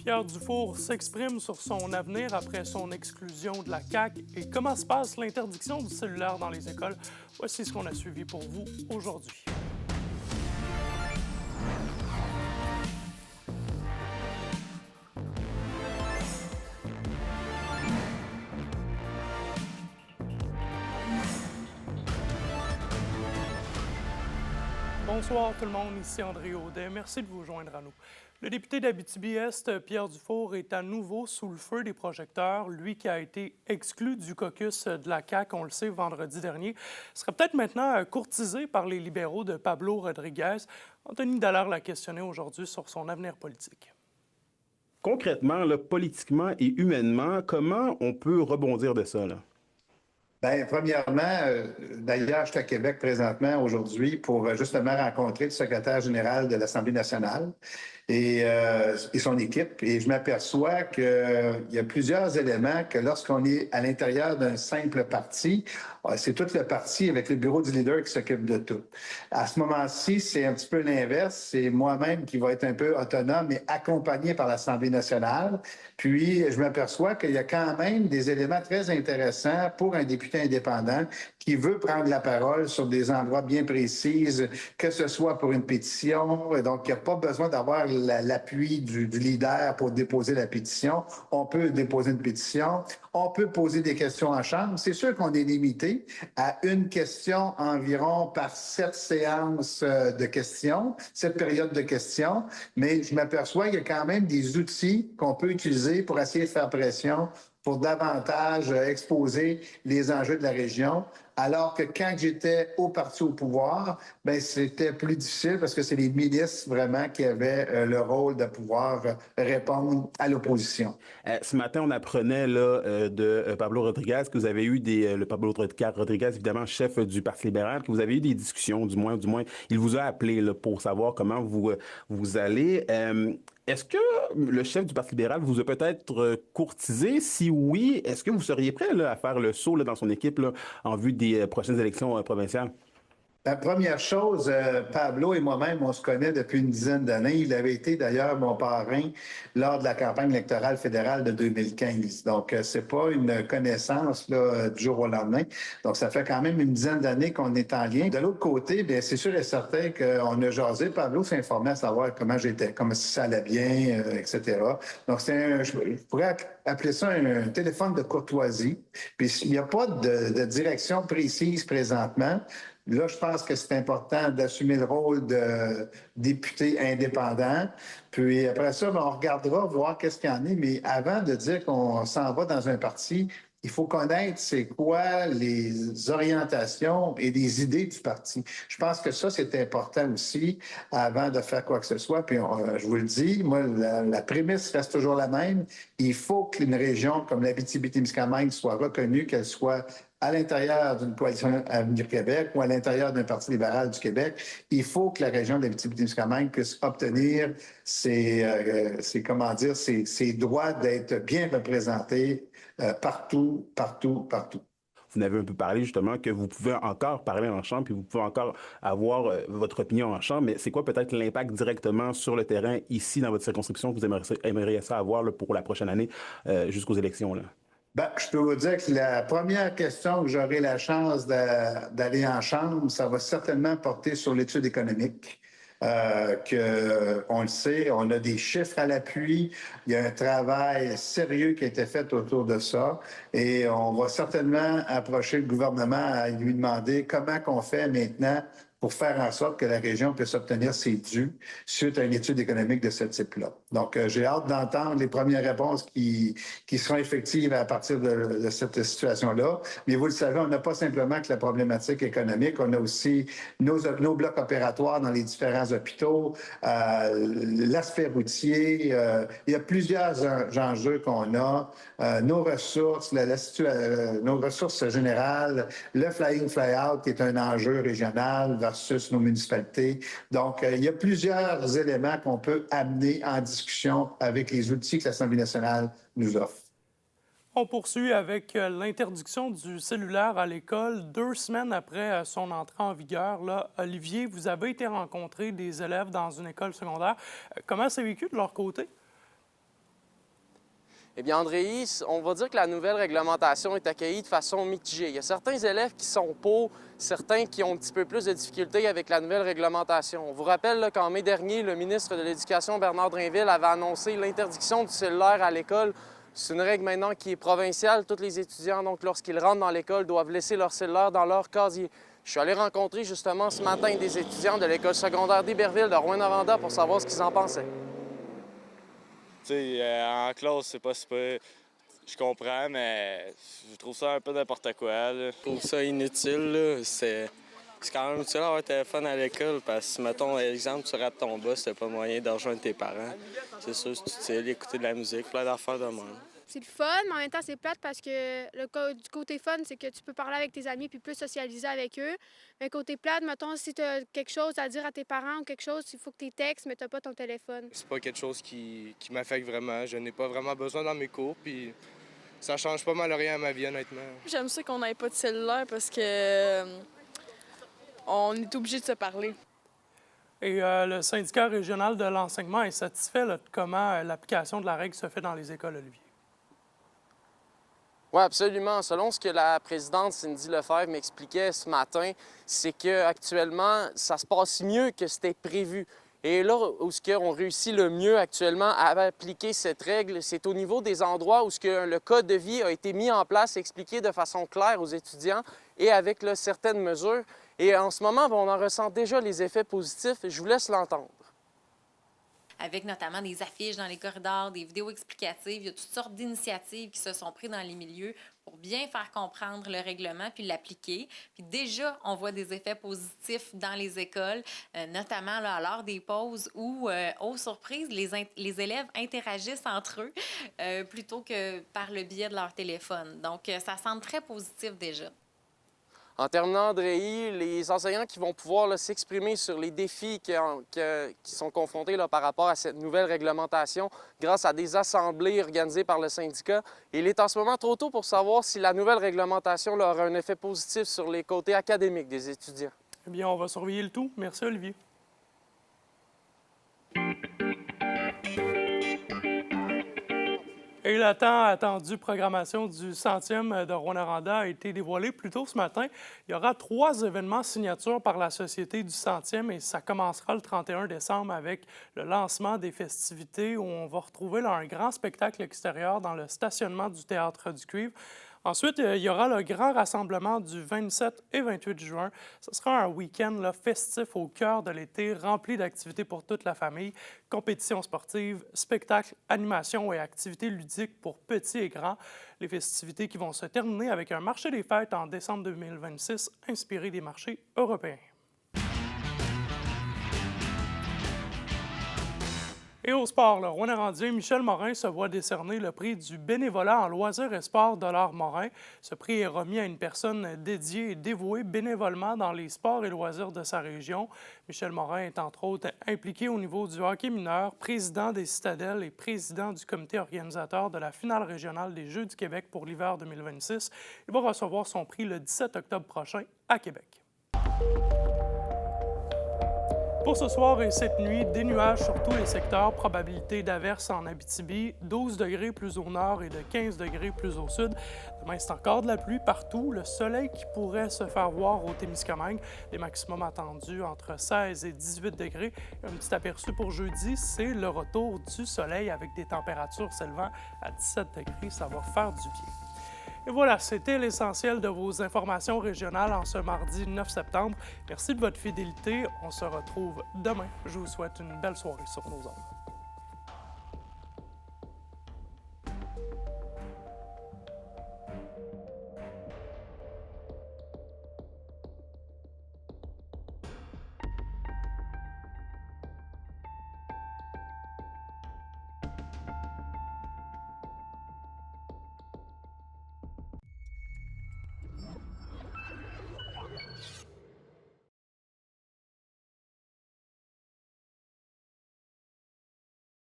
Pierre Dufour s'exprime sur son avenir après son exclusion de la CAQ et comment se passe l'interdiction du cellulaire dans les écoles. Voici ce qu'on a suivi pour vous aujourd'hui. Bonsoir tout le monde, ici André Audet. Merci de vous joindre à nous. Le député d'Abitibi-Est, Pierre Dufour, est à nouveau sous le feu des projecteurs. Lui qui a été exclu du caucus de la CAQ, on le sait, vendredi dernier, serait peut-être maintenant courtisé par les libéraux de Pablo Rodriguez. Anthony Dallaire l'a questionné aujourd'hui sur son avenir politique. Concrètement, là, politiquement et humainement, comment on peut rebondir de ça, là? Bien, premièrement, d'ailleurs, je suis à Québec présentement aujourd'hui pour justement rencontrer le secrétaire général de l'Assemblée nationale et son équipe. Et je m'aperçois qu'il y a plusieurs éléments que lorsqu'on est à l'intérieur d'un simple parti, c'est tout le parti avec le bureau du leader qui s'occupe de tout. À ce moment-ci, c'est un petit peu l'inverse. C'est moi-même qui va être un peu autonome et accompagné par l'Assemblée nationale. Puis, je m'aperçois qu'il y a quand même des éléments très intéressants pour un député indépendant qui veut prendre la parole sur des endroits bien précis, que ce soit pour une pétition. Donc, il n'y a pas besoin d'avoir l'appui du leader pour déposer la pétition. On peut déposer une pétition. On peut poser des questions en chambre. C'est sûr qu'on est limité à une question environ par 7 séances de questions, 7 périodes de questions, mais je m'aperçois qu'il y a quand même des outils qu'on peut utiliser pour essayer de faire pression pour davantage exposer les enjeux de la région, alors que quand j'étais au parti au pouvoir, bien, c'était plus difficile parce que c'est les milices vraiment qui avaient le rôle de pouvoir répondre à l'opposition. Ce matin, on apprenait là, de Pablo Rodriguez que vous avez eu le Pablo Rodriguez, évidemment, chef du Parti libéral, que vous avez eu des discussions, du moins, il vous a appelé là, pour savoir comment vous allez. Est-ce que le chef du Parti libéral vous a peut-être courtisé? Si oui, est-ce que vous seriez prêt là, à faire le saut là, dans son équipe là, en vue des prochaines élections provinciales? La première chose, Pablo et moi-même, on se connaît depuis une dizaine d'années. Il avait été d'ailleurs mon parrain lors de la campagne électorale fédérale de 2015. Donc, c'est pas une connaissance là, du jour au lendemain. Donc, ça fait quand même une dizaine d'années qu'on est en lien. De l'autre côté, bien, c'est sûr et certain qu'on a jasé. Pablo s'est informé à savoir comment j'étais, comment si ça allait bien, etc. Donc, je pourrais appeler ça un téléphone de courtoisie. Puis, il n'y a pas de direction précise présentement. Là, je pense que c'est important d'assumer le rôle de député indépendant. Puis après ça, on regardera, voir qu'est-ce qu'il y en a. Mais avant de dire qu'on s'en va dans un parti, il faut connaître c'est quoi les orientations et les idées du parti. Je pense que ça, c'est important aussi avant de faire quoi que ce soit. Puis je vous le dis, moi, la prémisse reste toujours la même. Il faut qu'une région comme l'Abitibi-Témiscamingue soit reconnue, qu'elle soit à l'intérieur d'une coalition Avenir Québec ou à l'intérieur d'un parti libéral du Québec, il faut que la région de l'Abitibi-Témiscamingue puisse obtenir ses droits d'être bien représentée partout. Vous n'avez un peu parlé justement que vous pouvez encore parler en chambre, puis vous pouvez encore avoir votre opinion en chambre, mais c'est quoi peut-être l'impact directement sur le terrain ici dans votre circonscription que vous aimeriez ça avoir là, pour la prochaine année jusqu'aux élections, là? Ben, je peux vous dire que la première question que j'aurai la chance d'aller en chambre, ça va certainement porter sur l'étude économique. On le sait, on a des chiffres à l'appui, il y a un travail sérieux qui a été fait autour de ça et on va certainement approcher le gouvernement et lui demander comment qu'on fait maintenant pour faire en sorte que la région puisse obtenir ses dus suite à une étude économique de ce type-là. Donc, j'ai hâte d'entendre les premières réponses qui seront effectives à partir de cette situation-là. Mais vous le savez, on n'a pas simplement que la problématique économique, on a aussi nos blocs opératoires dans les différents hôpitaux, l'aspect routier. Il y a plusieurs enjeux qu'on a. Nos ressources, nos ressources générales, le fly-in, fly-out qui est un enjeu régional versus nos municipalités. Donc, il y a plusieurs éléments qu'on peut amener en discussion avec les outils que l'Assemblée nationale nous offre. On poursuit avec l'interdiction du cellulaire à l'école 2 semaines après son entrée en vigueur. Là, Olivier, vous avez été rencontrer des élèves dans une école secondaire. Comment c'est vécu de leur côté? Eh bien, Andréi, on va dire que la nouvelle réglementation est accueillie de façon mitigée. Il y a certains élèves qui sont pour, certains qui ont un petit peu plus de difficultés avec la nouvelle réglementation. On vous rappelle qu'en mai dernier, le ministre de l'Éducation, Bernard Drinville, avait annoncé l'interdiction du cellulaire à l'école. C'est une règle maintenant qui est provinciale. Tous les étudiants, donc, lorsqu'ils rentrent dans l'école, doivent laisser leur cellulaire dans leur casier. Je suis allé rencontrer justement ce matin des étudiants de l'école secondaire d'Iberville de Rouyn-Noranda pour savoir ce qu'ils en pensaient. Tu sais, en classe, c'est pas super. Je comprends, mais je trouve ça un peu n'importe quoi, là. Je trouve ça inutile, là. C'est quand même utile d'avoir un téléphone à l'école parce que, mettons, exemple, tu rates ton bus, t'as pas moyen de rejoindre tes parents. C'est sûr, c'est utile, écouter de la musique, plein d'affaires de même. C'est le fun, mais en même temps, c'est plate parce que du côté fun, c'est que tu peux parler avec tes amis puis plus socialiser avec eux. Mais côté plate, mettons, si tu as quelque chose à dire à tes parents ou quelque chose, il faut que tu textes, mais tu n'as pas ton téléphone. C'est pas quelque chose qui m'affecte vraiment. Je n'ai pas vraiment besoin dans mes cours, puis ça change pas mal rien à ma vie, honnêtement. J'aime ça qu'on n'ait pas de cellulaire parce que on est obligé de se parler. Et le syndicat régional de l'enseignement est satisfait là, de comment l'application de la règle se fait dans les écoles, Olivier. Oui, absolument. Selon ce que la présidente Cindy Lefebvre m'expliquait ce matin, c'est qu'actuellement, ça se passe mieux que c'était prévu. Et là où on réussit le mieux actuellement à appliquer cette règle, c'est au niveau des endroits où le code de vie a été mis en place, expliqué de façon claire aux étudiants et avec là, certaines mesures. Et en ce moment, on en ressent déjà les effets positifs. Je vous laisse l'entendre. Avec notamment des affiches dans les corridors, des vidéos explicatives. Il y a toutes sortes d'initiatives qui se sont prises dans les milieux pour bien faire comprendre le règlement puis l'appliquer. Puis déjà, on voit des effets positifs dans les écoles, notamment là, à l'heure des pauses où, aux surprises, les élèves interagissent entre eux plutôt que par le biais de leur téléphone. Donc, ça semble très positif déjà. En terminant, Andréi, les enseignants qui vont pouvoir s'exprimer sur les défis qui sont confrontés là, par rapport à cette nouvelle réglementation grâce à des assemblées organisées par le syndicat. Il est en ce moment trop tôt pour savoir si la nouvelle réglementation là, aura un effet positif sur les côtés académiques des étudiants. Eh bien, on va surveiller le tout. Merci, Olivier. Et la tant attendue programmation du 100e de Rouyn-Noranda a été dévoilée plus tôt ce matin. Il y aura 3 événements signatures par la Société du 100e et ça commencera le 31 décembre avec le lancement des festivités où on va retrouver là, un grand spectacle extérieur dans le stationnement du Théâtre du Cuivre. Ensuite, il y aura le grand rassemblement du 27 et 28 juin. Ce sera un week-end là, festif au cœur de l'été, rempli d'activités pour toute la famille, compétitions sportives, spectacles, animations et activités ludiques pour petits et grands. Les festivités qui vont se terminer avec un marché des fêtes en décembre 2026, inspiré des marchés européens. Et au sport, le Rouyn-Norandien Michel Morin se voit décerner le prix du bénévolat en loisirs et sports de l'art Morin. Ce prix est remis à une personne dédiée et dévouée bénévolement dans les sports et loisirs de sa région. Michel Morin est entre autres impliqué au niveau du hockey mineur, président des Citadelles et président du comité organisateur de la finale régionale des Jeux du Québec pour l'hiver 2026. Il va recevoir son prix le 17 octobre prochain à Québec. Pour ce soir et cette nuit, des nuages sur tous les secteurs, probabilité d'averses en Abitibi, 12 degrés plus au nord et de 15 degrés plus au sud. Demain, c'est encore de la pluie partout. Le soleil qui pourrait se faire voir au Témiscamingue. Les maximums attendus entre 16 et 18 degrés. Un petit aperçu pour jeudi, c'est le retour du soleil avec des températures s'élevant à 17 degrés. Ça va faire du bien. Et voilà, c'était l'essentiel de vos informations régionales en ce mardi 9 septembre. Merci de votre fidélité. On se retrouve demain. Je vous souhaite une belle soirée sur nos ondes.